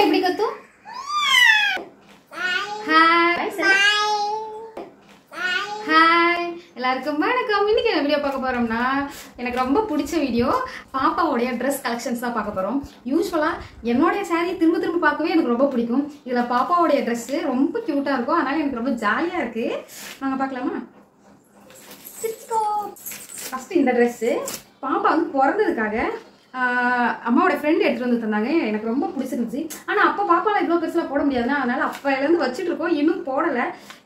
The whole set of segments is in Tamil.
எப்படி கத்தும்? ஹாய் ஹாய் எல்லாருக்கும் வணக்கம். இன்னைக்கு என்ன வீடியோ பார்க்க போறோம்னா, எனக்கு ரொம்ப பிடிச்ச வீடியோ பாப்பாவுடைய ட்ரெஸ் கலெக்ஷன்ஸ் தான் பார்க்க போறோம். யூஸ்வலா என்னோடைய சாரீ திரும்ப திரும்ப பார்க்கவே எனக்கு ரொம்ப பிடிக்கும். இதுல பாப்பாவுடைய ட்ரெஸ் ரொம்ப கியூட்டா இருக்கும், அதனால எனக்கு ரொம்ப ஜாலியா இருக்கு. நாங்க பார்க்கலாமா? ஃபர்ஸ்ட் இந்த ட்ரெஸ் பாப்பா வந்து பிறந்ததுக்காக அம்மாவோட ஃப்ரெண்ட் எடுத்துட்டு வந்து தந்தாங்க. எனக்கு ரொம்ப பிடிச்சிருந்துச்சு. ஆனால் அப்போ பாப்பாவை இவ்வளோ பெருசாக போட முடியாதுன்னா, அதனால அப்போலேருந்து வச்சுட்டு இருக்கோம், இன்னும் போடலை.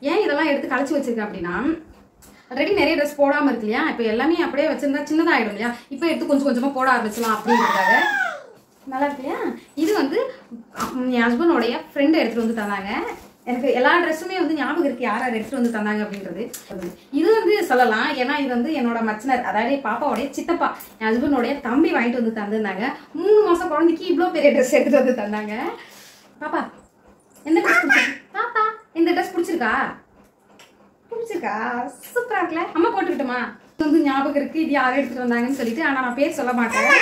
ஏன் இதெல்லாம் எடுத்து கழிச்சு வச்சிருக்கேன் அப்படின்னா, ஆல்ரெடி நிறைய ட்ரெஸ் போடாமல் இருக்கு இல்லையா, இப்போ எல்லாமே அப்படியே வச்சிருந்தா சின்னதாகிடும் இல்லையா, இப்போ எடுத்து கொஞ்சம் கொஞ்சமாக போட ஆரம்பிச்சலாம் அப்படின்றதுக்காக. நல்லா இருக்கு இல்லையா? இது வந்து என் ஹஸ்பண்டோடைய ஃப்ரெண்டு எடுத்துகிட்டு வந்து தந்தாங்க. எனக்கு எல்லா ட்ரெஸ்ஸுமே வந்து ஞாபகம் இருக்கு யார் யார் எடுத்துட்டு வந்து தந்தாங்க அப்படின்றது. இது வந்து சொல்லலாம், ஏன்னா இது வந்து என்னோட மச்சினர், அதாவது பாப்பாவுடைய சித்தப்பா, என் ஹஸ்பண்டோடைய தம்பி வாங்கிட்டு வந்து தந்திருந்தாங்க. 3 மாசம் குழந்தைக்கு இவ்வளோ பெரிய ட்ரெஸ் எடுத்துட்டு வந்து தந்தாங்க. பாப்பா எந்த ட்ரெஸ் பிடிச்சிருக்கு? பாப்பா இந்த ட்ரெஸ் பிடிச்சிருக்கா? பிடிச்சிருக்கா? சூப்பரா இருக்குல்ல? அம்மா போட்டுக்கிட்டோமா? இது வந்து ஞாபகம் இருக்கு, இது யாரும் எடுத்துட்டு வந்தாங்கன்னு சொல்லிட்டு. ஆனா நான் பேர் சொல்ல மாட்டேன்.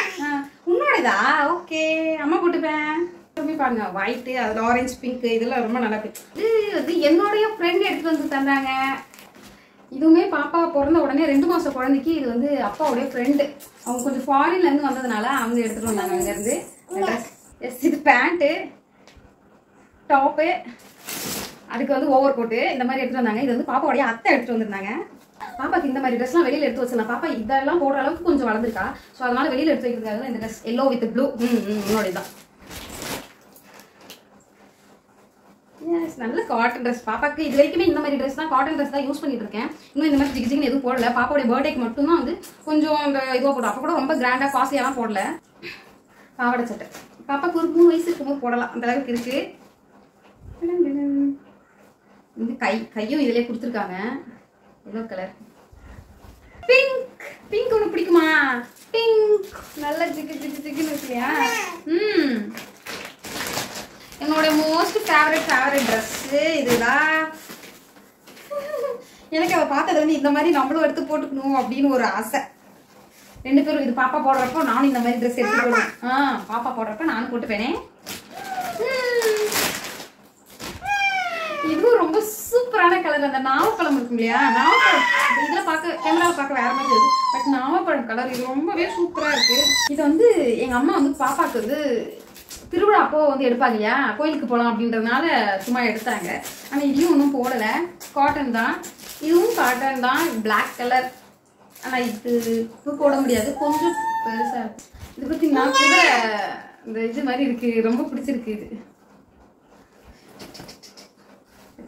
உன்னோடதா? ஓகே, அம்மா போட்டுப்பேன். பாருங்க, ஒயிட், அதுல ஆரஞ்சு, பிங்க், இதெல்லாம் ரொம்ப நல்லா இருக்கு. இது வந்து என்னுடைய ஃப்ரெண்ட் எடுத்துட்டு வந்து தந்தாங்க. இதுவுமே பாப்பா பிறந்த உடனே 2 மாசம் குழந்தைக்கு. இது வந்து அப்பாவுடைய ஃப்ரெண்டு, அவங்க கொஞ்சம் ஃபாரின்ல இருந்து வந்ததுனால அவங்க எடுத்துட்டு வந்தாங்க அங்க இருந்து. இது பேண்ட்டு, டாப்பு, அதுக்கு வந்து ஓவர் கோட்டு, இந்த மாதிரி எடுத்துட்டு வந்தாங்க. இது வந்து பாப்பாவுடைய அத்தை எடுத்துட்டு வந்திருந்தாங்க. பாப்பாக்கு இந்த மாதிரி ட்ரெஸ்லாம் வெளியில எடுத்து வச்சிடலாம். பாப்பா இதெல்லாம் போடுற அளவுக்கு கொஞ்சம் வளர்ந்துருக்கா. ஸோ அதனால வெளியில எடுத்து வைக்கிறதுக்காக இந்த ட்ரெஸ் எல்லோ வித் ப்ளூ. என்னோடதான் நல்ல காட்டன் ட்ரெஸ். பாப்பாக்கு இது வரைக்குமே இந்த மாதிரி ட்ரெஸ் தான், காட்டன் ட்ரெஸ் தான் யூஸ் பண்ணிட்டு இருக்கேன். இன்னும் இந்த மாதிரி ஜிகிஜின்னு எதுவும் போடல. பாப்பாவுடைய பர்த்டேக்கு மட்டும் தான் வந்து கொஞ்சம் அந்த இதுவாக போடும். அப்போ கூட ரொம்ப கிராண்டா காஸ்ட்லியாலாம் போடல. பாவாடை சட்டை பாப்பாக்கு ஒரு 3 வயசு இருக்கும்போது போடலாம், அந்த அளவுக்கு இருக்கு. இந்த கையும் இதுலயே கொடுத்துருக்காங்க, எல்லோ கலர். பிங்க், பிங்க் உனக்கு பிடிக்குமா? பிங்க் நல்ல ஜிகு ஜிகு ஜிகுன்னு இருக்கு இல்லையா? என்னோட மோஸ்ட் ஃபேவரட் ட்ரெஸ் இதுதான். எனக்கு அதை பார்த்தது வந்து இந்த மாதிரி நம்மளும் எடுத்து போட்டுக்கணும் அப்படின்னு ஒரு ஆசை. 2 பேரும் இது பாப்பா போடுறப்போ நானும் இந்த மாதிரி ட்ரெஸ் எடுத்து போடுவேன். பாப்பா போடுறப்ப நானும் போட்டுப்பேனே. இதுவும் ரொம்ப சூப்பரான கலர். அந்த நாவப்பழம் இருக்கும் இல்லையா, நாவப்பழம் இதுல பார்க்க கேமராவில் பார்க்க வேற மாதிரி இருக்கு, பட் நாவப்பழம் கலர் இது ரொம்பவே சூப்பரா இருக்கு. இது வந்து எங்க அம்மா வந்து பாப்பாக்கு வந்து திருவிழா அப்போ வந்து எடுப்பாங்க இல்லையா, கோயிலுக்கு போகலாம் அப்படின்றதுனால சும்மா எடுத்தாங்க. ஆனால் இதையும் ஒன்றும் போடலை, காட்டன் தான். இதுவும் காட்டன் தான், பிளாக் கலர். ஆனால் இது போட முடியாது, கொஞ்சம் பெருசாக இருக்கு. இது பார்த்தீங்கன்னா கூட இந்த இது மாதிரி இருக்கு, ரொம்ப பிடிச்சிருக்கு. இது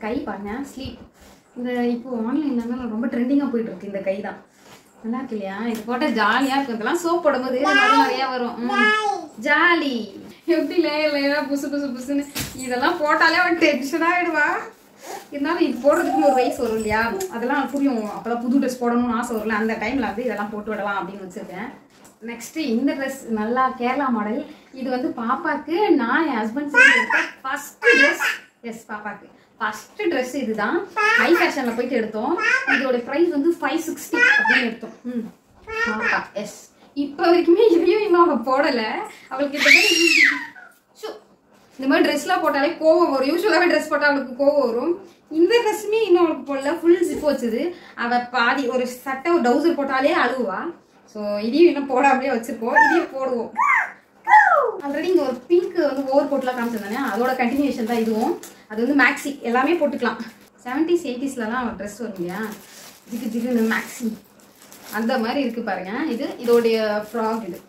கை பாருங்க, ஸ்லீவ். இந்த இப்போ ஆன்லைன்ல ரொம்ப ட்ரெண்டிங்காக போயிட்டு இருக்கு இந்த கை தான். நல்லா இருக்கு இல்லையா? இது போட்டால் ஜாலியாக இருக்கும். இதெல்லாம் சோப் போடும்போது நிறையா வரும். ஜாலி எப்படி லேயர் புசு புசு புசுன்னு இதெல்லாம் போட்டாலே அவன் டென்ஷன் ஆகிடுவா. இருந்தாலும் இது போடுறதுக்குன்னு ஒரு வயசு வரும் இல்லையா, அதெல்லாம் புரியும். அப்போதான் புது ட்ரெஸ் போடணும்னு ஆசை வரும்ல, அந்த டைமில் வந்து இதெல்லாம் போட்டு விடலாம் அப்படின்னு வச்சுருக்கேன். நெக்ஸ்ட்டு இந்த ட்ரெஸ் நல்லா கேரளா மாடல். இது வந்து பாப்பாக்கு நான் என் ஹஸ்பண்ட் ஃபர்ஸ்ட் ட்ரெஸ். எஸ், பாப்பாக்கு ஃபர்ஸ்ட் ட்ரெஸ் இதுதான். ஹை ஃபேஷனில் போயிட்டு எடுத்தோம். இதோட ப்ரைஸ் வந்து 560 அப்படின்னு எடுத்தோம். பாப்பா எஸ், இப்போ வரைக்குமே இதையும் இன்னும் அவள் போடலை. அவளுக்கு இந்த மாதிரி ட்ரெஸ்லாம் போட்டாலே கோவம் வரும். யூஸ்வலாகவே ட்ரெஸ் போட்டால் அவளுக்கு கோவம் வரும். இந்த ட்ரெஸ்ஸுமே இன்னும் அவளுக்கு போடல, ஃபுல் ஜிப் வச்சுது. அவள் பாதி ஒரு சட்டை ஒரு டவுசர் போட்டாலே அழுவா. ஸோ இதையும் இன்னும் போடாமலே வச்சிருக்கோம், இதையும் போடுவோம். ஆல்ரெடி இங்கே ஒரு பிங்க் வந்து ஓவர் கோட்லாம் காமிச்சிருந்தானே, அதோட கண்டினியூஷன் தான் இதுவும். அது வந்து மேக்ஸி, எல்லாமே போட்டுக்கலாம். 70s 80sலாம் ட்ரெஸ் வரும் இல்லையா, ஜிகு ஜிகுன்னு மேக்ஸி அந்த மாதிரி இருக்கு பாருங்க. இதோடைய ஃப்ராக். இது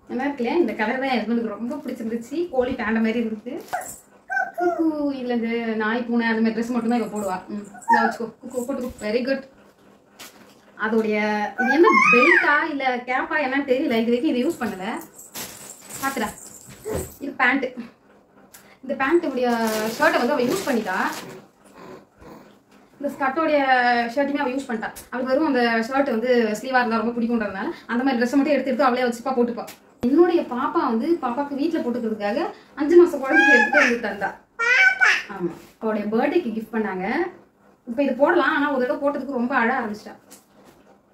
நல்லா இருக்கு இல்லையா? இந்த கலர் தான் ஹஸ்பண்டுக்கு ரொம்ப பிடிச்சிருந்துச்சு. கோழி பேண்ட மாதிரி இருந்துச்சு. இதுல இந்த நாய் பூனை அந்த மாதிரி ட்ரெஸ் மட்டும் தான் இவ போடுவா. வச்சுக்கோ, போட்டுக்கோ. Very good. அதோடைய இது என்ன பெல்ட்டா இல்ல கேப்பா என்னன்னு தெரியல, இது வரைக்கும் இதை யூஸ் பண்ணல. பாத்துடா, இது பேண்ட். இந்த பேண்ட்டுடைய ஷர்ட்டை வந்து அவள் யூஸ் பண்ணிட்டா. இந்த ஸ்கர்ட்டோடைய ஷர்ட்டுமே அவள் யூஸ் பண்ணிட்டா. அவளுக்கு வரும் அந்த ஷர்ட் வந்து ஸ்லீவாக இருந்தால் ரொம்ப பிடிக்குன்றதுனால அந்த மாதிரி ட்ரெஸ்ஸை மட்டும் எடுத்து அவளே வச்சுப்பா போட்டுப்பா. என்னுடைய பாப்பா வந்து பாப்பாவுக்கு வீட்டில் போட்டுக்கிறதுக்காக 5 மாசம் குழந்தைக்கு எடுத்துட்டு வந்து தந்தா. ஆமாம், அவளுடைய பர்த்டேக்கு கிஃப்ட் பண்ணாங்க. இப்போ இது போடலாம், ஆனால் ஒரு தடவை போட்டதுக்கு ரொம்ப அழ ஆரம்பிச்சிட்டா,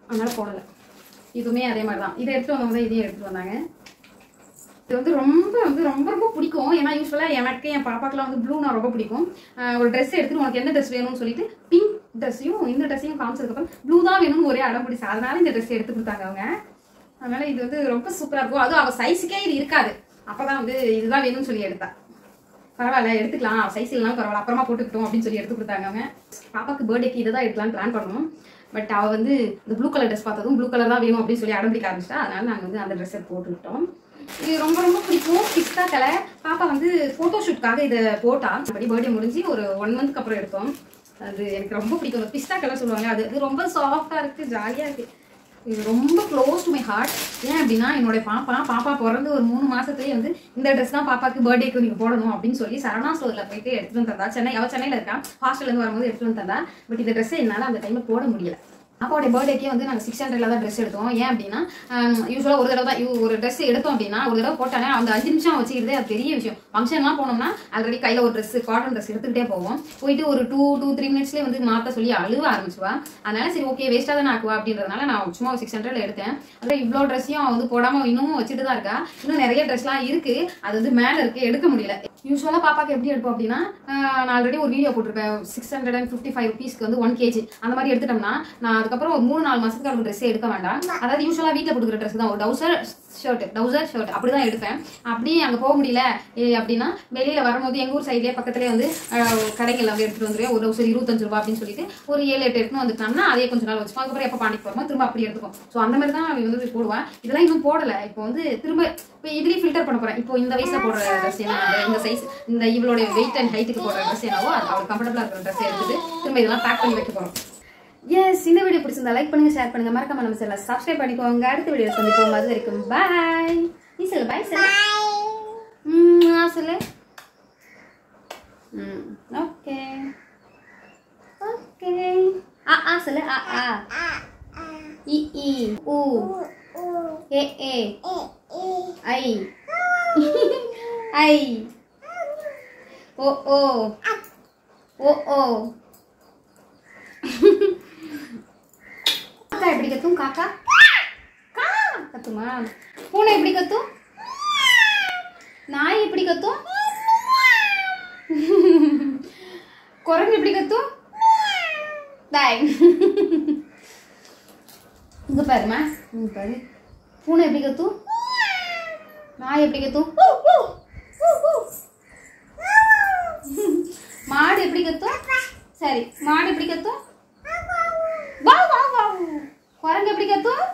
அதனால போடலை. இதுவுமே அதே மாதிரி தான். இதை எடுத்துட்டு வந்தவங்க தான் இதையும் எடுத்துட்டு வந்தாங்க. இது வந்து ரொம்ப ரொம்ப ரொம்ப பிடிக்கும். ஏன்னா யூஸ்வலா எனக்கு என் பாப்பாக்கெல்லாம் வந்து ப்ளூனா ரொம்ப பிடிக்கும். ஒரு ட்ரெஸ் எடுத்துட்டு உனக்கு என்ன ட்ரெஸ் வேணும்னு சொல்லிட்டு பிங்க் ட்ரெஸ்ஸையும் இந்த ட்ரெஸ்ஸையும் காமிச்சதுக்கப்புறம் ப்ளூ தான் வேணும்னு ஒரே அடம் பிடிச்சா. அதனால இந்த ட்ரெஸ் எடுத்து கொடுத்தாங்க அவங்க. அதனால இது வந்து ரொம்ப சூப்பரா இருக்கும். அதுவும் அவள் சைஸுக்கே இது இருக்காது. அப்பதான் வந்து இதுதான் வேணும்னு சொல்லி எடுத்தா. பரவாயில்ல எடுத்துக்கலாம், சைஸ் இல்லைனாலும் பரவாயில்ல, அப்புறமா போட்டுக்கிட்டோம் அப்படின்னு சொல்லி எடுத்து கொடுத்தாங்க அவங்க. பாப்பாக்கு பர்த்டேக்கு இதை தான் எடுக்கலான்னு பிளான் பண்ணணும். பட் அவள் வந்து இந்த ப்ளூ கலர் ட்ரெஸ் பார்த்ததும் ப்ளூ கலர் தான் வேணும் அப்படின்னு சொல்லி அடம்பிடிக்க ஆரம்பிச்சிட்டா. அதனால நாங்கள் வந்து அந்த ட்ரெஸ்ஸை போட்டுக்கிட்டோம். இது ரொம்ப ரொம்ப பிடிக்கும். பிஸ்தா கலர். பாப்பா வந்து ஃபோட்டோ ஷூட்காக இதை போட்டா. அப்படி பர்த்டே முடிஞ்சு ஒரு 1 மந்த்க்கு அப்புறம் எடுத்தோம். அது எனக்கு ரொம்ப பிடிக்கும். பிஸ்தா கலர் சொல்லுவாங்க, அது ரொம்ப சாஃப்டாக இருக்குது, ஜாலியாக இருக்குது. இது ரொம்ப க்ளோஸ் டு மை ஹார்ட். ஏன் அப்படின்னா என்னோட பாப்பா பிறந்து ஒரு 3 மாசத்துலேயே வந்து இந்த ட்ரெஸ் தான் பாப்பாக்கு பர்த்டேக்கு நீங்கள் போடணும் அப்படின்னு சொல்லி சரணா ஸ்டோரில் போயிட்டு எடுத்துட்டு வந்து தந்தா. அவள் சென்னையில் இருக்கா, ஹாஸ்டல்லேருந்து வரும்போது எடுத்துட்டு வந்து தந்தா. பட் இந்த ட்ரெஸ்ஸை என்னால் அந்த டைமில் போட முடியல. அப்பாவோட பர்த்டேக்கே வந்து நாங்கள் 600 தான் ட்ரெஸ் எடுத்தோம். ஏன் அப்படின்னா யூஸ்வலாக ஒரு தடவை தான் ஒரு ட்ரெஸ் எடுத்தோம் அப்படின்னா ஒரு தடவை போட்டாலே அந்த 5 நிமிஷம் வச்சுக்கிறதே அது பெரிய விஷயம். ஃபங்க்ஷன்லாம் போனோம்னா ஆல்ரெடி கையில் ஒரு ட்ரெஸ் காட்டன் ட்ரெஸ் எடுத்துக்கிட்டே போவோம். போயிட்டு ஒரு 2-3 மினிட்ஸ்லேயே வந்து மாற்ற சொல்லி அழுவ ஆரம்பிச்சுவா. அதனால சரி ஓகே வேஸ்ட்டாக தான் ஆக்குவா அப்படின்றதுனால நான் சும்மா 600 எடுத்தேன். அதான் இவ்வளோ ட்ரெஸ்ஸையும் வந்து போடாமல் இன்னமும் வச்சுட்டு தான் இருக்கா. இன்னும் நிறைய ட்ரெஸ்லாம் இருக்குது, அது வந்து மேலே இருக்குது, எடுக்க முடியல. யூஸ்வலாக பாப்பாக்கு எப்படி எடுப்போம் அப்படின்னா நான் ஆல்ரெடி ஒரு வீடியோ போட்டிருப்பேன். 655 rupeesக்கு வந்து 1 kg அந்த மாதிரி எடுத்துட்டோம்னா நான் அதுக்கப்புறம் ஒரு 3-4 மாசத்துக்கு அவருக்கு ட்ரெஸ்ஸே எடுக்க வேண்டாம். அதாவது யூஸ்வலாக வீட்டில் கொடுக்குற ட்ரெஸ் தான், ஒரு டவுசர் ஷர்ட் அப்படி தான் எடுப்பேன். அப்படியே அங்கே போக முடியல அப்படின்னா வெளியில் வரும்போது எங்கள் ஊர் சைட்லேயே பக்கத்துலேயே வந்து கடைகள் வந்து எடுத்துகிட்டு வந்துடுவேன். ஒரு டவுசர் 25 ரூபா அப்படின்னு சொல்லிட்டு ஒரு 7-8 எடுத்துன்னு வந்துட்டோம்னா அதே கொஞ்சம் நாள் வச்சுப்போம். அதுக்கப்புறம் எப்போ பாண்டிக்கு போகிறோமோ திரும்ப அப்படி எடுத்துக்கும். ஸோ அந்த மாதிரி தான் வந்து போடுவேன். இதெல்லாம் இன்னும் போடலை. இப்போ வந்து திரும்ப இப்போ இதுலேயும் ஃபில்டர் பண்ண போகிறேன். இப்போ இந்த வயசில் போடுற ட்ரெஸ் என்ன, இந்த சைஸ், இந்த இவளோட வெயிட் அண்ட் ஹைட்டுக்கு போடுற ட்ரெஸ் என்னவோ அது அவளுக்கு கம்ஃபர்டபுளாக இருக்கிற ட்ரெஸ் எடுத்துட்டு திரும்ப இதெல்லாம் பேக் பண்ணி வைக்க போகிறோம். எஸ், இந்த வீடியோ பிடிச்சிருந்தா லைக் பண்ணுங்க, ஷேர் பண்ணுங்க, மறக்காம நம்ம சேனலை சப்ஸ்கிரைப் பண்ணிக்கோங்க. அடுத்த வீடியோ சந்திப்போம். அது வரைக்கும் பாய். நீ சொல்லு பாய் சொல்லு. சொல்லு. Okay okay. சொல்லு. இ இ உ ஏ ஏ ஐ ஐ ஓ ஓ ஓ ஓ. காக்கா எப்படி கத்தும்? காக்கா கா கத்துமா? பூனை எப்படி கத்தும்? நாய் எப்படி கத்தும்? குரங்கு எப்படி கத்தும்? டாய். இங்க பாருமா, இங்க பாரு. பூனை எப்படி கத்தும்? நாய் எப்படி கத்தும்? மாடு எப்படி கத்தும்? சரி, மாடு எப்படி கத்தும்? குரங்கு எப்படி கத்தும்?